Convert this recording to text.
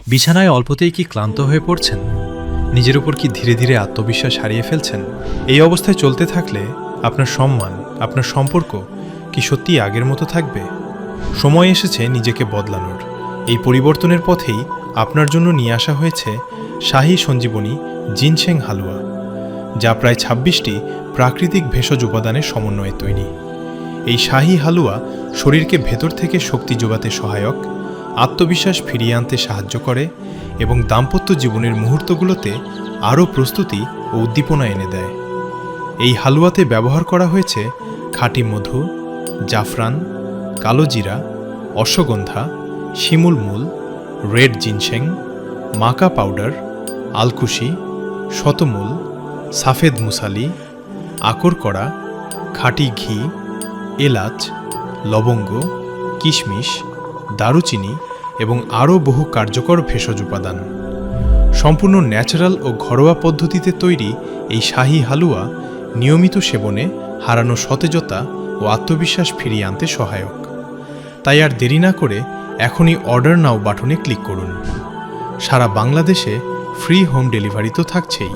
বিছানায় অল্পতেই কি ক্লান্ত হয়ে পড়ছেন? নিজের উপর কি ধীরে ধীরে আত্মবিশ্বাস হারিয়ে ফেলছেন? এই অবস্থায় চলতে থাকলে আপনার সম্মান, আপনার সম্পর্ক কি সত্যি আগের মতো থাকবে? সময় এসেছে নিজেকে বদলানোর। এই পরিবর্তনের পথেই আপনার জন্য নিয়ে আসা হয়েছে শাহী সঞ্জীবনী জিনসেং হালুয়া, যা প্রায় ২৬টি প্রাকৃতিক ভেষজ উপাদানের সমন্বয়ে তৈরি। এই শাহী হালুয়া শরীরকে ভেতর থেকে শক্তি যোগাতে সহায়ক, আত্মবিশ্বাস ফিরিয়ে আনতে সাহায্য করে এবং দাম্পত্য জীবনের মুহূর্তগুলোতে আরও প্রস্তুতি ও উদ্দীপনা এনে দেয়। এই হালুয়াতে ব্যবহার করা হয়েছে খাঁটি মধু, জাফরান, কালো জিরা, অশ্বগন্ধা, শিমুল মূল, রেড জিনসেং, মাকা পাউডার, আলকুশি, শতমূল, সাফেদ মুসালি, আকরকড়া, খাঁটি ঘি, এলাচ, লবঙ্গ, কিশমিশ, দারুচিনি এবং আরও বহু কার্যকর ভেষজ উপাদান। সম্পূর্ণ ন্যাচারাল ও ঘরোয়া পদ্ধতিতে তৈরি এই শাহী হালুয়া নিয়মিত সেবনে হারানো সতেজতা ও আত্মবিশ্বাস ফিরিয়ে আনতে সহায়ক। তাই আর দেরি না করে এখনই অর্ডার নাও বাটনে ক্লিক করুন। সারা বাংলাদেশে ফ্রি হোম ডেলিভারি তো থাকছেই।